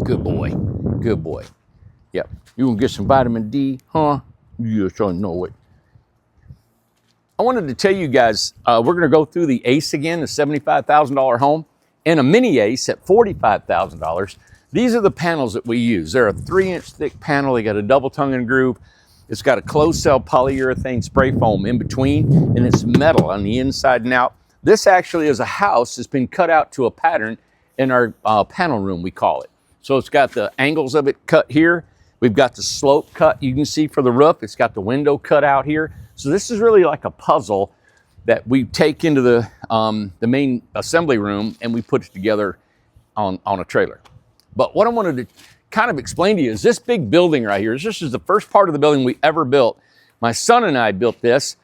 Good boy. Good boy. Yep. You gonna get some vitamin D, huh? You just don't know it. I wanted to tell you guys, we're gonna go through the Ace again, the $75,000 home, and a mini Ace at $45,000. These are the panels that we use. They're a 3-inch thick panel. They got a double tongue and groove. It's got a closed cell polyurethane spray foam in between, and it's metal on the inside and out. This actually is a house that's been cut out to a pattern in our panel room, we call it. So it's got the angles of it cut here. We've got the slope cut you can see for the roof. It's got the window cut out here. So this is really like a puzzle that we take into the main assembly room and we put it together on a trailer. But what I wanted to kind of explain to you is this big building right here. This is the first part of the building we ever built. My son and I built this,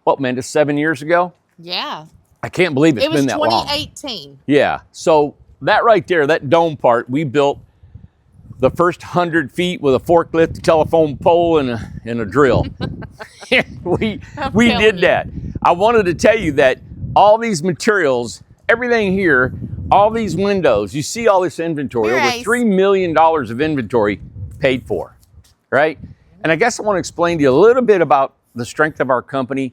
what, Amanda, 7 years ago? Yeah. I can't believe it's been that long. It was 2018. Yeah, so that right there, that dome part, we built the first 100 feet with a forklift, a telephone pole, and a drill. we did that. I wanted to tell you that all these materials, everything here, all these windows, you see all this inventory, over $3 million of inventory paid for, right? And I guess I want to explain to you a little bit about the strength of our company,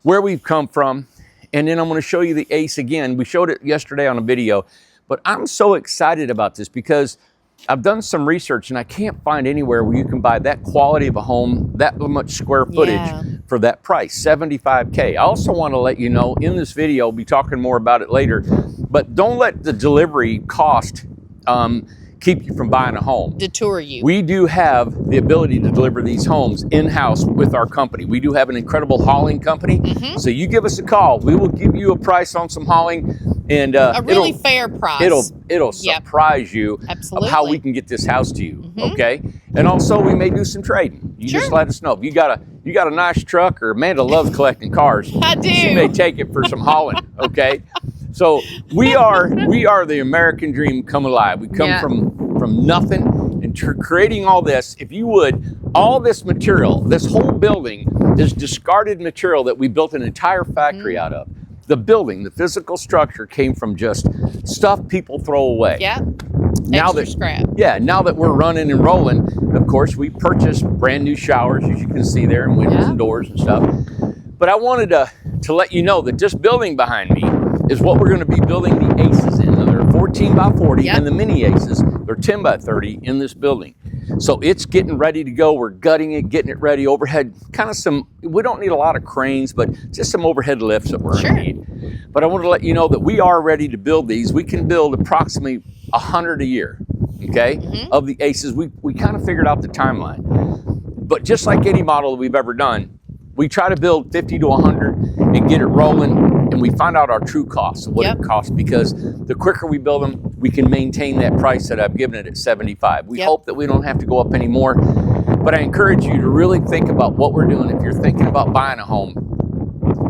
where we've come from, and then I'm going to show you the Ace again. We showed it yesterday on a video, but I'm so excited about this because I've done some research and I can't find anywhere where you can buy that quality of a home, that much square footage for that price, $75K. I also want to let you know in this video, I'll be talking more about it later, but don't let the delivery cost keep you from buying a home. Detour you. We do have the ability to deliver these homes in-house with our company. We do have an incredible hauling company. So you give us a call. We will give you a price on some hauling, and a really fair price. It'll surprise you of how we can get this house to you. Okay, and also we may do some trading. You just let us know if you got a nice truck, or Amanda loves collecting cars. I do. She may take it for some hauling. Okay. So we are the American dream come alive. We come from nothing and creating all this. If you would, all this material, this whole building is discarded material that we built an entire factory out of. The building, the physical structure came from just stuff people throw away. Yeah. Now Extra scrap. Yeah, now that we're running and rolling, of course, we purchased brand new showers, as you can see there, and windows and doors and stuff. But I wanted to let you know that this building behind me is what we're going to be building the Aces in. They're 14x40 and the mini Aces, they're 10x30 in this building. So it's getting ready to go. We're gutting it, getting it ready. Overhead, kind of we don't need a lot of cranes, but just some overhead lifts that we're going to need. But I want to let you know that we are ready to build these. We can build approximately 100 a year, okay, of the Aces. We kind of figured out the timeline. But just like any model that we've ever done, we try to build 50 to 100 and get it rolling, and we find out our true costs of what it costs, because the quicker we build them, we can maintain that price that I've given it at 75. We hope that we don't have to go up anymore, but I encourage you to really think about what we're doing. If you're thinking about buying a home,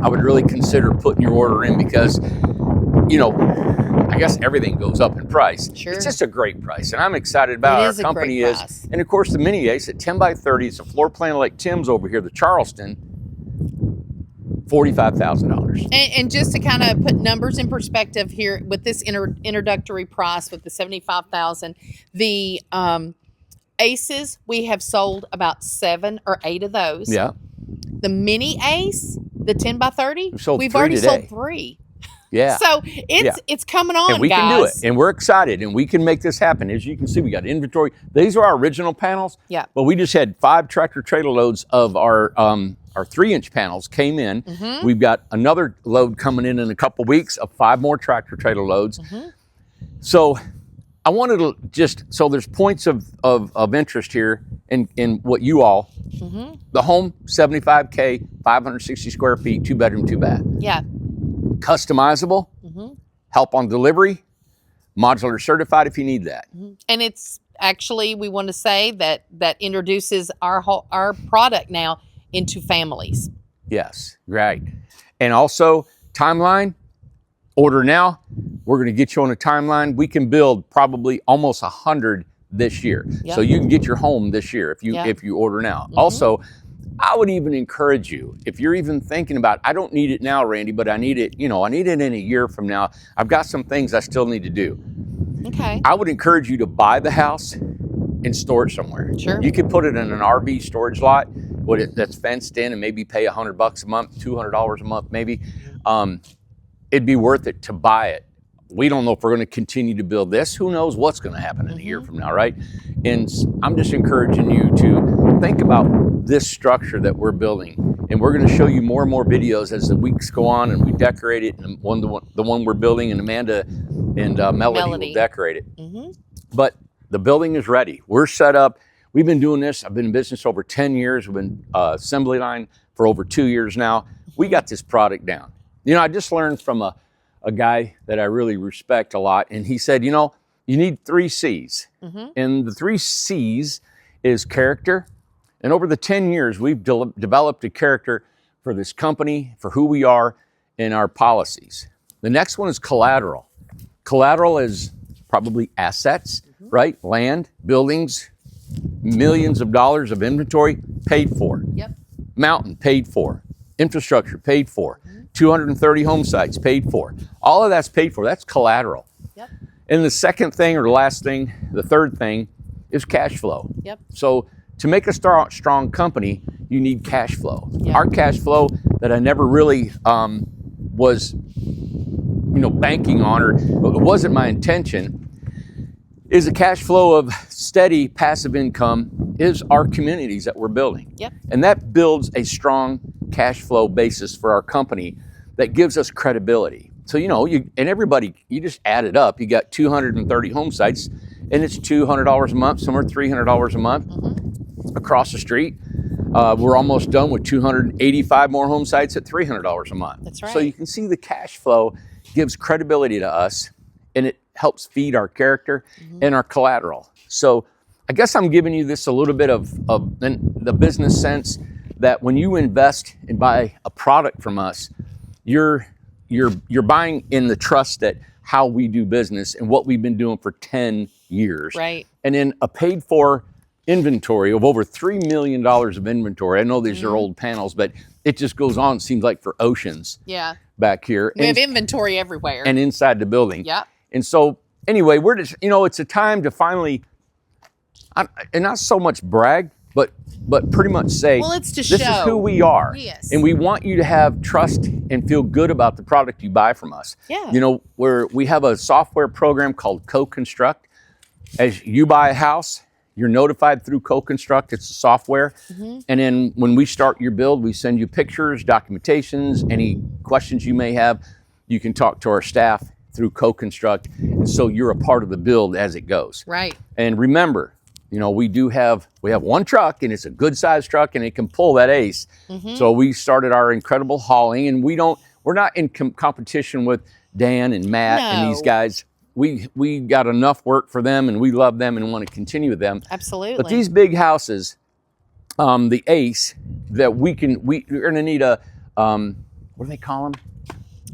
I would really consider putting your order in, because, you know, I guess everything goes up in price. It's just a great price, and I'm excited about our company is. And of course, the mini Ace at 10x30, it's a floor plan like Tim's over here, the Charleston, $45,000. And just to kind of put numbers in perspective here with this introductory price with the $75,000, the Aces, we have sold about 7 or 8 of those. Yeah. The mini Ace, the 10x30, we've already sold 3. Yeah. So it's coming on, and we can do it, and we're excited, and we can make this happen. As you can see, we got inventory. These are our original panels. Yeah. But we just had 5 tractor trailer loads of our 3-inch panels came in. We've got another load coming in a couple weeks of 5 more tractor trailer loads. So I wanted to so there's points of interest here in what you all, the home, $75K, 560 square feet, 2-bedroom, 2-bath. Yeah. Customizable, help on delivery, modular certified if you need that. And it's actually, we want to say that introduces our product now into families. Yes, right. And also timeline, order now. We're going to get you on a timeline. We can build probably almost 100 this year. So you can get your home this year if you order now. Also, I would even encourage you, if you're even thinking about, I don't need it now, Randy, but I need it, I need it in a year from now. I've got some things I still need to do. Okay. I would encourage you to buy the house and store it somewhere. Sure. You could put it in an RV storage lot that's fenced in and maybe pay $100 a month, $200 a month maybe. It'd be worth it to buy it. We don't know if we're going to continue to build this. Who knows what's going to happen in a year from now, right? And I'm just encouraging you to think about this structure that we're building. And we're going to show you more and more videos as the weeks go on and we decorate it. And the one we're building, and Amanda and Melody will decorate it. But the building is ready. We're set up. We've been doing this. I've been in business over 10 years. We've been assembly line for over 2 years now. We got this product down. You know, I just learned from a guy that I really respect a lot. And he said, you know, you need 3 C's. And the 3 C's is character. And over the 10 years, we've developed a character for this company, for who we are, and our policies. The next one is collateral. Collateral is probably assets, right? Land, buildings, millions of dollars of inventory paid for. Mountain paid for. Infrastructure paid for. 230 home sites paid for. All of that's paid for. That's collateral. And the second thing, or the last thing, the third thing is cash flow. So to make a strong company, you need cash flow. Our cash flow that I never really was, banking on, or it wasn't my intention, is a cash flow of steady passive income is our communities that we're building. And that builds a strong cash flow basis for our company that gives us credibility. So, you just add it up. You got 230 home sites, and it's $200 a month, somewhere $300 a month. Across the street, we're almost done with 285 more home sites at $300 a month. That's right. So you can see the cash flow gives credibility to us, and it helps feed our character and our collateral. So I guess I'm giving you this a little bit of the business sense that when you invest and buy a product from us, you're buying in the trust that how we do business and what we've been doing for 10 years. Right. And in a paid for inventory of over $3 million of inventory. I know these are old panels, but it just goes on, seems like for oceans. Back here. We have inventory everywhere. And inside the building. And so anyway, we're just, it's a time to finally, and not so much brag, but pretty much say, well, it's to this show. is who we are. Yes. And we want you to have trust and feel good about the product you buy from us. We have a software program called Co-Construct. As you buy a house, you're notified through Co-Construct. It's a software. And then when we start your build, we send you pictures, documentations, any questions you may have. You can talk to our staff through Co-Construct. And so you're a part of the build as it goes. Right. And remember, we have one truck, and it's a good sized truck, and it can pull that ace. So we started our incredible hauling, and we're not in competition with Dan and Matt and these guys. We got enough work for them, and we love them and want to continue with them. Absolutely. But these big houses, the ace that we're going to need a, what do they call them?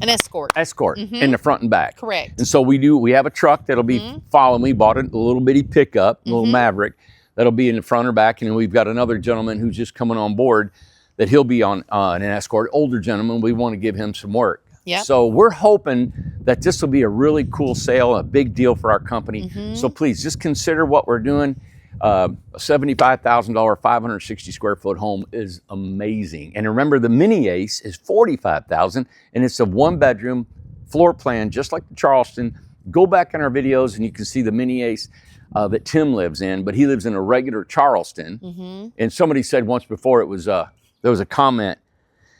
An escort. Escort in the front and back. Correct. And so we have a truck that'll be following. We bought a little bitty pickup, a little Maverick, that'll be in the front or back. And then we've got another gentleman who's just coming on board that he'll be on an escort, older gentleman. We want to give him some work. So we're hoping that this will be a really cool sale, a big deal for our company. So please just consider what we're doing. A $75,000, 560 square foot home is amazing. And remember, the mini ace is $45,000, and it's a 1-bedroom floor plan, just like the Charleston. Go back in our videos and you can see the mini ace that Tim lives in, but he lives in a regular Charleston. And somebody said once before, there was a comment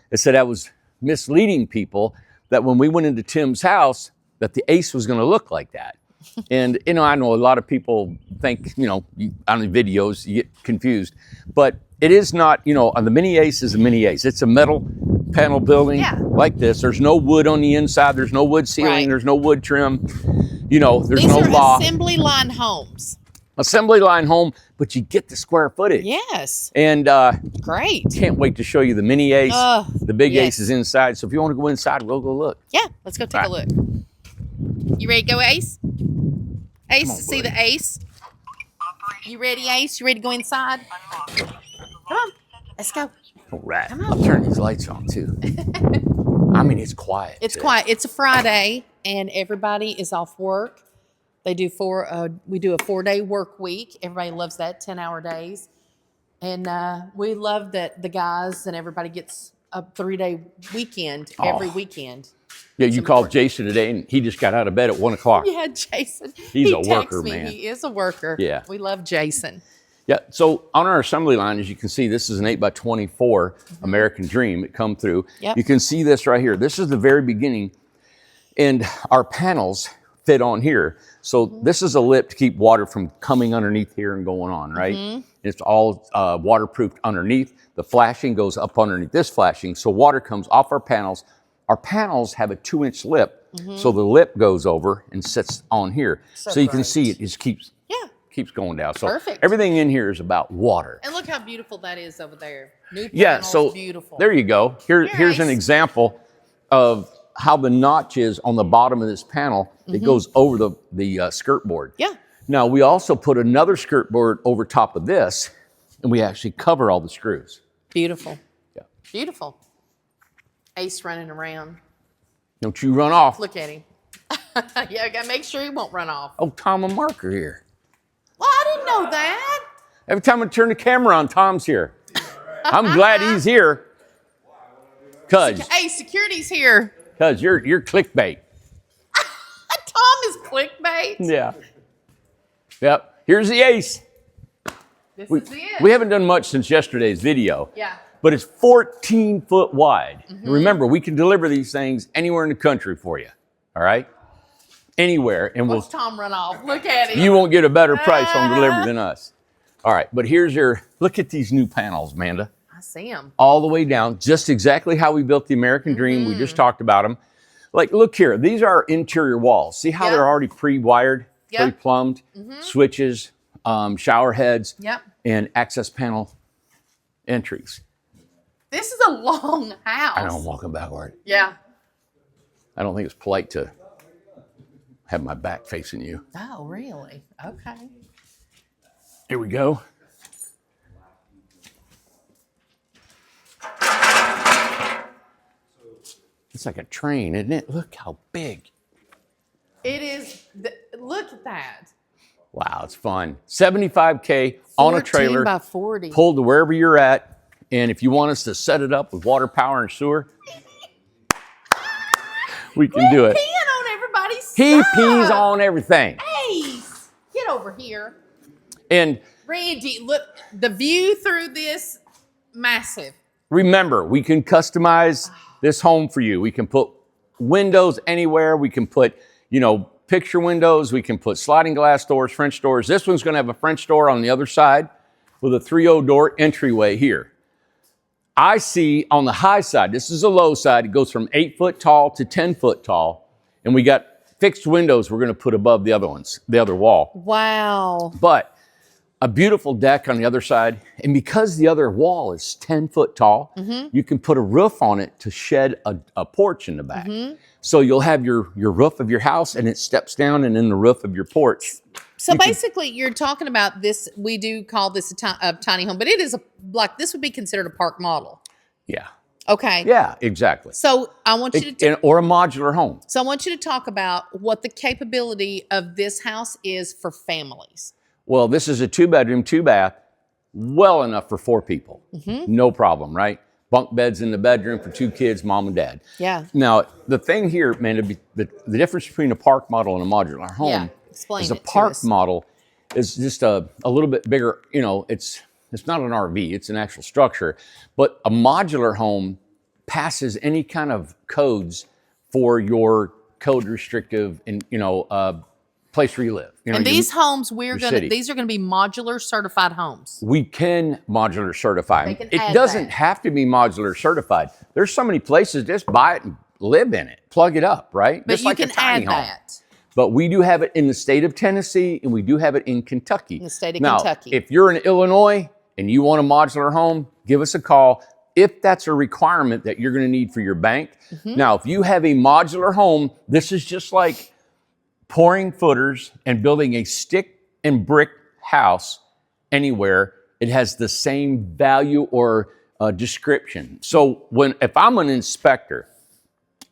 that said that was misleading people, that when we went into Tim's house, that the ace was going to look like that. And, I know a lot of people think, on the videos, you get confused. But it is not, the mini ace is a mini ace. It's a metal panel building like this. There's no wood on the inside. There's no wood ceiling. There's no wood trim. There's These no are loft. assembly line homes. Assembly line home, but you get the square footage. Yes. And great. Can't wait to show you the mini ace. The big yes. ace is inside. So if you want to go inside, we'll go look. Yeah, let's go take a look. You ready to go, Ace? Ace, on, to see buddy. the ace. You ready, Ace? You ready to go inside? Come on, let's go. All right. Come on. I'll turn these lights on too. I mean, it's quiet. It's too. quiet. It's a Friday, and everybody is off work. They do we do a 4-day work week. Everybody loves that, 10-hour days. And we love that the guys and everybody gets a 3-day weekend every weekend. Yeah, you called Jason today, and he just got out of bed at 1 o'clock. Yeah, Jason. He's a worker, man. He is a worker. Yeah. We love Jason. Yeah, so on our assembly line, as you can see, this is an 8x24 American Dream. It come through. Yep. You can see this right here. This is the very beginning, and our panels fit on here. So this is a lip to keep water from coming underneath here and going on, right? It's all waterproofed underneath. The flashing goes up underneath this flashing, so water comes off our panels. Our panels have a 2-inch lip, so the lip goes over and sits on here. So you can see it just keeps going down. So Perfect. everything in here is about water. And look how beautiful that is over there. New panels, Yeah, so beautiful. there you go. Here's an example of how the notch is on the bottom of this panel. It goes over the skirt board. Yeah. Now, we also put another skirt board over top of this, and we actually cover all the screws. Beautiful. Yeah. Beautiful. Ace running around. Don't you run off. Look at him. Yeah, I gotta make sure he won't run off. Oh, Tom and Mark are here. Well, I didn't know that. Every time I turn the camera on, Tom's here. I'm glad he's here. Hey, security's here. Because you're clickbait. Tom is clickbait. Yeah. Yep. Here's the ace. This is it. We haven't done much since yesterday's video. Yeah. But it's 14 foot wide. And remember, we can deliver these things anywhere in the country for you. All right? Anywhere. And Watch Tom run off. Look at him. you won't get a better price on delivery than us. All right. But here's look at these new panels, Amanda. I see him. All the way down, just exactly how we built the American Dream. We just talked about them. Like, look here. These are interior walls. See how they're already pre-wired, pre-plumbed, switches, shower heads, and access panel entries. This is a long house. I know I'm walking backward. Yeah. I don't think it's polite to have my back facing you. Oh, really? Okay. Here we go. It's like a train, isn't it? Look how big. It is. Look at that. Wow, it's fun. 75K on a trailer. 14x40. Pulled to wherever you're at. And if you want us to set it up with water, power, and sewer, we can do it. Peeing on everybody's He stuff. pees on everything. Ace, get over here. And Randy, look, the view through this, massive. remember, we can customize this home for you. We can put windows anywhere. We can put, picture windows. We can put sliding glass doors, French doors. This one's going to have a French door on the other side with a 3.0 door entryway here. I see on the high side, this is a low side. It goes from 8 foot tall to 10 foot tall. And we got fixed windows we're going to put above the other ones, the other wall. Wow. But a beautiful deck on the other side. And because the other wall is 10 foot tall, you can put a roof on it to shed a porch in the back. So you'll have your roof of your house and it steps down and in the roof of your porch. So basically, you're talking about this. We do call this a tiny home, but it is this would be considered a park model. Yeah. Okay. Yeah, exactly. So I want you to or a modular home. So I want you to talk about what the capability of this house is for families. Well, this is a 2-bedroom, 2-bath, well enough for 4 people. No problem, right? Bunk beds in the bedroom for 2 kids, mom and dad. Yeah. Now, the thing here, man, the difference between a park model and a modular home is a park model is just a little bit bigger. It's not an RV, it's an actual structure. But a modular home passes any kind of codes for your code restrictive and, place where you live. And these homes, these are going to be modular certified homes. We can modular certify them. It add doesn't that. have to be modular certified. There's so many places, just buy it and live in it. Plug it up, right? But just you like can a tiny add home. that. But we do have it in the state of Tennessee, and we do have it in Kentucky. In the state of now, Kentucky. If you're in Illinois and you want a modular home, give us a call. If that's a requirement that you're going to need for your bank. Now, if you have a modular home, this is just like pouring footers and building a stick and brick house anywhere. It has the same value or description. So if I'm an inspector,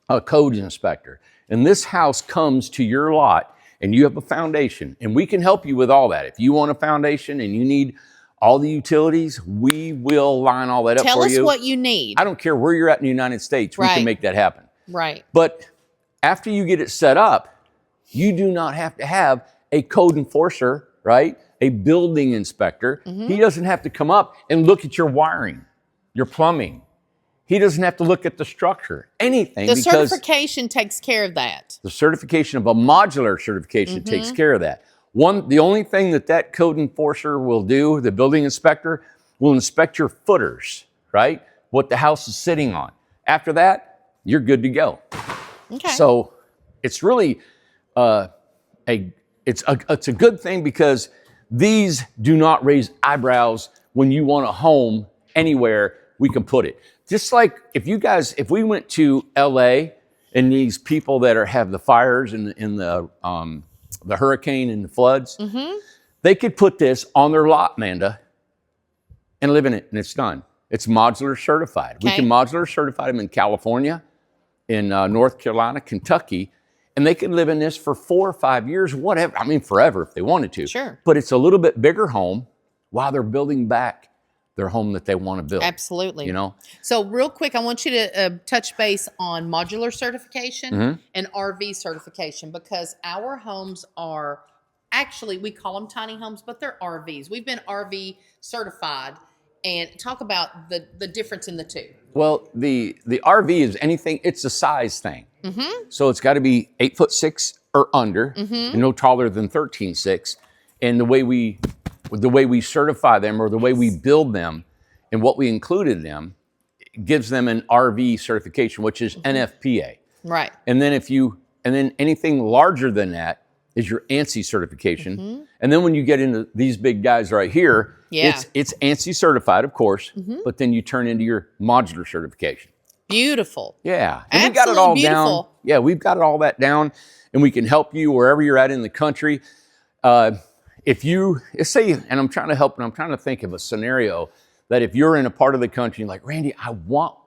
a code inspector, and this house comes to your lot and you have a foundation, and we can help you with all that. If you want a foundation and you need all the utilities, we will line all that up Tell for us you. what you need. I don't care where you're at in the United States, we can make that happen. Right. But after you get it set up, you do not have to have a code enforcer, right? A building inspector. He doesn't have to come up and look at your wiring, your plumbing. He doesn't have to look at the structure, anything. The certification takes care of that. The certification of a modular certification takes care of that. The only thing that code enforcer will do, the building inspector, will inspect your footers, right? What the house is sitting on. After that, you're good to go. Okay. So it's really it's a good thing, because these do not raise eyebrows when you want a home anywhere we can put it. Just like if we went to LA and these people that have the fires and the hurricane and the floods, they could put this on their lot, Amanda, and live in it, and it's done. It's modular certified. Okay. We can modular certify them in California, in North Carolina, Kentucky, and they could live in this for 4 or 5 years, whatever. I mean, forever if they wanted to. Sure. But it's a little bit bigger home while they're building back their home that they want to build. Absolutely. You know? So real quick, I want you to touch base on modular certification and RV certification, because our homes are actually, we call them tiny homes, but they're RVs. We've been RV certified, and talk about the difference in the two. Well, the RV is anything, it's a size thing. So it's got to be 8'6" or under, and no taller than 13'6". And the way we certify them, or the way we build them and what we include in them, gives them an RV certification, which is NFPA. Right. And then anything larger than that is your ANSI certification. And then when you get into these big guys right here, it's ANSI certified, of course, but then you turn into your modular certification. Beautiful. Yeah. And we got it all beautiful. down. Yeah, we've got all that down, and we can help you wherever you're at in the country. If you say, and I'm trying to help, and I'm trying to think of a scenario that if you're in a part of the country, like, Randy, I want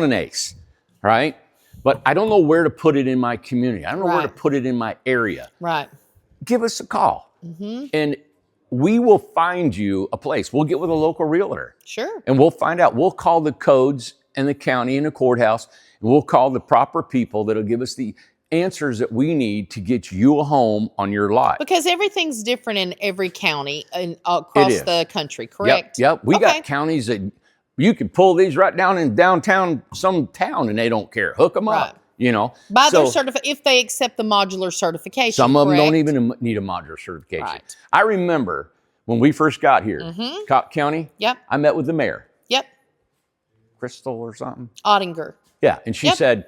an ACE, right? But I don't know where to put it in my community. I don't know where to put it in my area. Right. Give us a call, and we will find you a place. We'll get with a local realtor. Sure. And we'll find out. We'll call the codes and the county and the courthouse, and we'll call the proper people that'll give us the answers that we need to get you a home on your lot. Because everything's different in every county and across the country, correct? Yep. We got counties that you can pull these right down in downtown, some town, and they don't care. Hook them up, you know. By their if they accept the modular certification. Some of them don't even need a modular certification. Right. I remember when we first got here, Cobb County, I met with the mayor. Yep. Crystal or something. Ottinger. Yeah, and she said,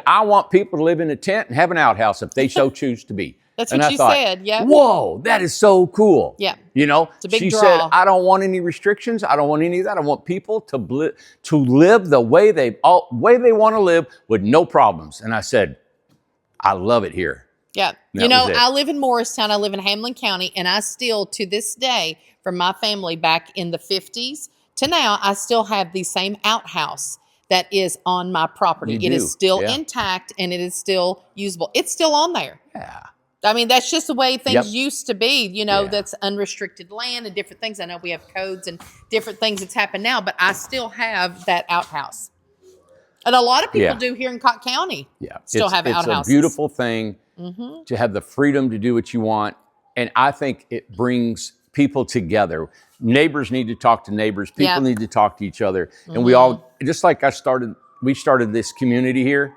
I want people to live in a tent and have an outhouse if they so choose to be. That's what she said, yeah. Whoa, that is so cool. Yeah. You know, it's a big she draw. said, I don't want any restrictions. I don't want any of that. I want people to live the way they want to live with no problems. And I said, I love it here. Yeah. You know, I live in Morristown. I live in Hamlin County, and I still, to this day, from my family back in the 50s to now, I still have the same outhouse that is on my property. It is still intact, and it is still usable. It's still on there. Yeah. I mean, that's just the way things used to be, you know, that's unrestricted land and different things. I know we have codes and different things that's happened now, but I still have that outhouse. And a lot of people do here in Cobb County. Yeah. Still have outhouses. It's a beautiful thing to have the freedom to do what you want. And I think it brings people together. Neighbors need to talk to neighbors. People need to talk to each other. And we all, just like we started this community here.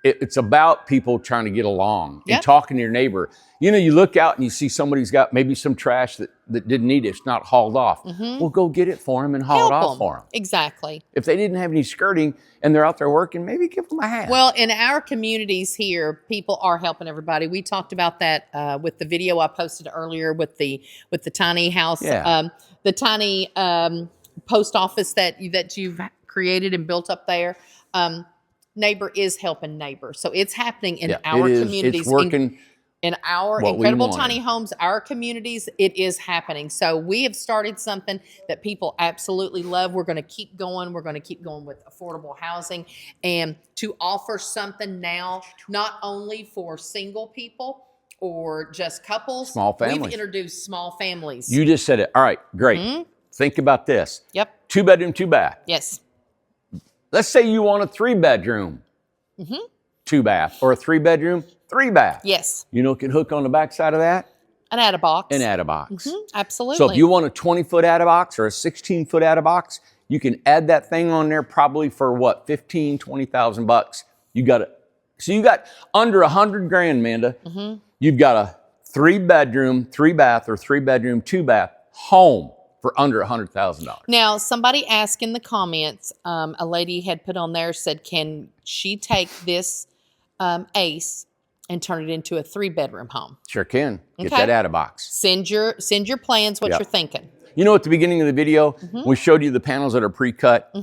It's about people trying to get along and talking to your neighbor. You know, you look out and you see somebody's got maybe some trash that didn't need it. It's not hauled off. Well, go get it for them and haul it off for them. Exactly. If they didn't have any skirting and they're out there working, maybe give them a hand. Well, in our communities here, people are helping everybody. We talked about that with the video I posted earlier with the tiny house, the tiny post office that you've created and built up there. Neighbor is helping neighbor. So it's happening in our communities. It's working. In our incredible tiny homes, our communities, it is happening. So we have started something that people absolutely love. We're going to keep going. We're going to keep going with affordable housing and to offer something now, not only for single people, or just couples. Small families. We've introduced small families. You just said it. All right, great. Think about this. Yep. 2 bedroom, 2 bath. Yes. Let's say you want a 3 bedroom, 2 bath, or a 3 bedroom, 3 bath. Yes. You know what can hook on the back side of that? An add-a-box. An add-a-box. Absolutely. So if you want a 20-foot add-a-box or a 16-foot add-a-box, you can add that thing on there probably for what, 15, 20,000 bucks. You got it. So you got under 100 grand, Amanda. You've got a 3 bedroom, 3 bath, or 3 bedroom, 2 bath home for under $100,000. Now, somebody asked in the comments, a lady had put on there, said, can she take this ACE and turn it into a 3-bedroom home? Sure can. Get Okay. that add-a-box. Send your plans, what Yep. you're thinking. You know, at the beginning of the video, we showed you the panels that are pre-cut.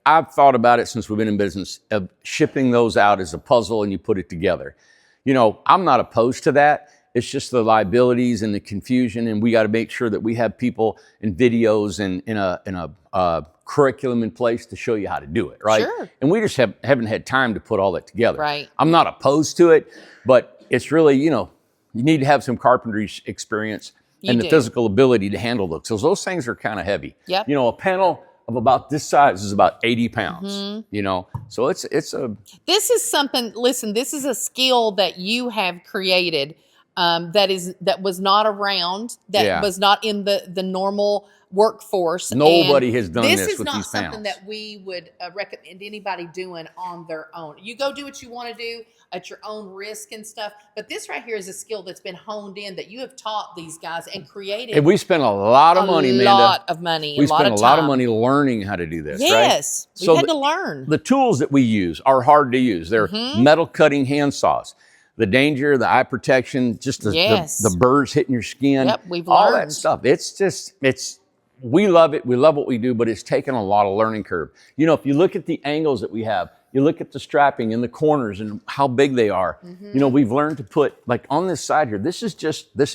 I've thought about it since we've been in business of shipping those out as a puzzle and you put it together. You know, I'm not opposed to that. It's just the liabilities and the confusion, and we got to make sure that we have people and videos and in a curriculum in place to show you how to do it, right? Sure. And we just haven't had time to put all that together. Right. I'm not opposed to it, but it's really, you know, you need to have some carpentry experience and the do. physical ability to handle those. So those things are kind of heavy. Yep. You know, a panel of about this size is about 80 pounds, you know? So it's a, This is something, listen, this is a skill that you have created that was not around, that Yeah. was not in the normal workforce. Nobody And has done this this is with not these something panels. that we would recommend anybody doing on their own. You go do what you want to do at your own risk and stuff. But this right here is a skill that's been honed in, that you have taught these guys and created. and we spent a lot of money, Amanda. A lot of money. We a lot spent of a lot of time. money learning how to do this, right? Yes. We So had the- to learn. The tools that we use are hard to use. They're metal cutting hand saws. The danger, the eye protection, just Yes. the burrs hitting your skin. Yep, we've all that learned. stuff. We love it. We love what we do, but it's taken a lot of learning curve. You know, if you look at the angles that we have, you look at the strapping in the corners and how big they are. You know, we've learned to put, like on this side here, this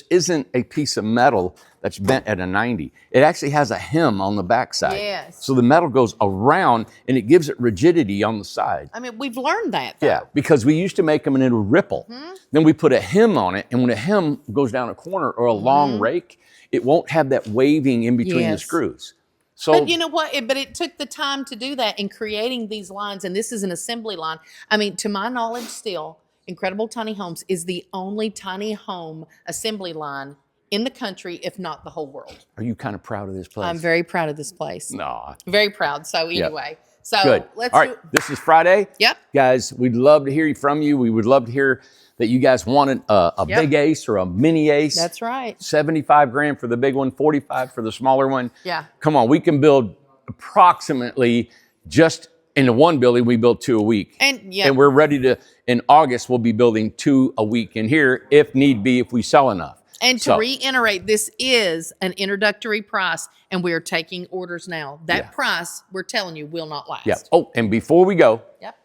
isn't a piece of metal that's bent at a 90. It actually has a hem on the backside. Yes. So the metal goes around and it gives it rigidity on the side. I mean, we've learned that, though. Yeah, because we used to make them in a ripple. Then we put a hem on it, and when a hem goes down a corner or a long rake, it won't have that waving in between the Yes. screws. So But you know what? But it took the time to do that in creating these lines, and this is an assembly line. I mean, to my knowledge still, Incredible Tiny Homes is the only tiny home assembly line in the country, if not the whole world. are you kind of proud of this place? I'm very proud of this place. No. Very proud. So anyway, so Good. let's All right, this is Friday. Yep. Guys, we'd love to hear from you. We would love to hear that you guys wanted a Yep. big ace or a mini ace. That's right. 75 grand for the big one, 45 for the smaller one. Yeah. Come on, we can build approximately, just in the one building, we build 2 a week. And yeah, And we're ready to, in August, we'll be building 2 a week in here if need be, if we sell enough. and to So- reiterate, this is an introductory price, and we are taking orders now. That Yeah. price, we're telling you, will not last. Yeah. Oh, and before we go, Yep.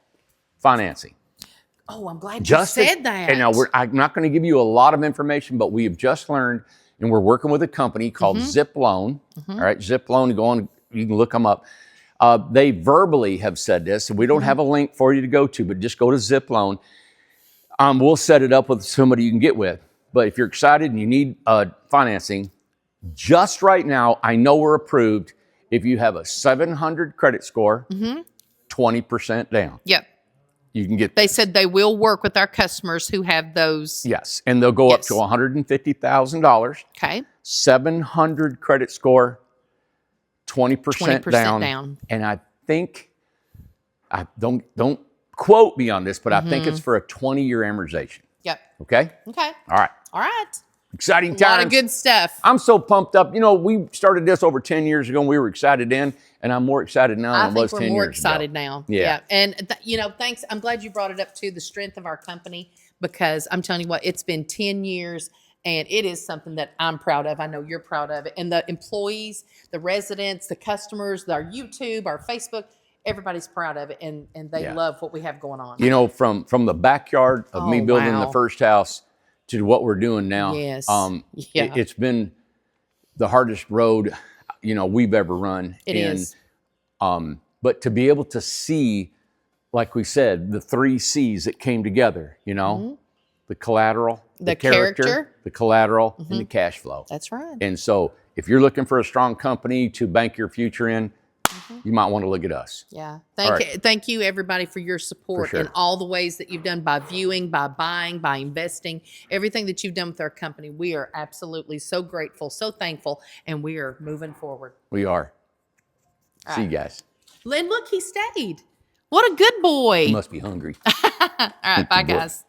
financing. Oh, I'm glad you Just said that. And now I'm not going to give you a lot of information, but we have just learned, and we're working with a company called Zip Loan. All right, Zip Loan. Go on, you can look them up. They verbally have said this, and we don't have a link for you to go to, but just go to Zip Loan. We'll set it up with somebody you can get with. But if you're excited and you need financing, just right now, I know we're approved. If you have a 700 credit score, 20% down. Yep. You can get They said they will work with our customers who have those. yes, and they'll go up Yes. to $150,000. Okay. 700 credit score, 20% 20% down. down. And I think, I don't quote me on this, but I think it's for a 20-year amortization. Yep. Okay? Okay. All right. All right. Exciting A times. lot of good stuff. I'm so pumped up. You know, we started this over 10 years ago and we were excited then, and I'm more excited now I than I was think 10 we're more years excited ago. now. Yeah. And, thanks. I'm glad you brought it up to the strength of our company, because I'm telling you what, it's been 10 years and it is something that I'm proud of. I know you're proud of it. And the employees, the residents, the customers, our YouTube, our Facebook, everybody's proud of it. And they Yeah. love what we have going on. You know, from the backyard of me Oh, building wow. the first house to what we're doing now. Yes. Yeah. It's been the hardest road, we've ever run. It is. But to be able to see, like we said, the 3 C's that came together, the collateral, the character, the collateral, and the cash flow. That's right. And so if you're looking for a strong company to bank your future in, you might want to look at us. Yeah. right. Thank you, everybody, for your support sure. in all the ways that you've done by viewing, by buying, by investing, everything that you've done with our company. We are absolutely so grateful, so thankful, and we are moving forward. We are. All See you right. guys. Lynn, look, he stayed. What a good boy. You must be hungry. All right. Bye, Good boy. guys.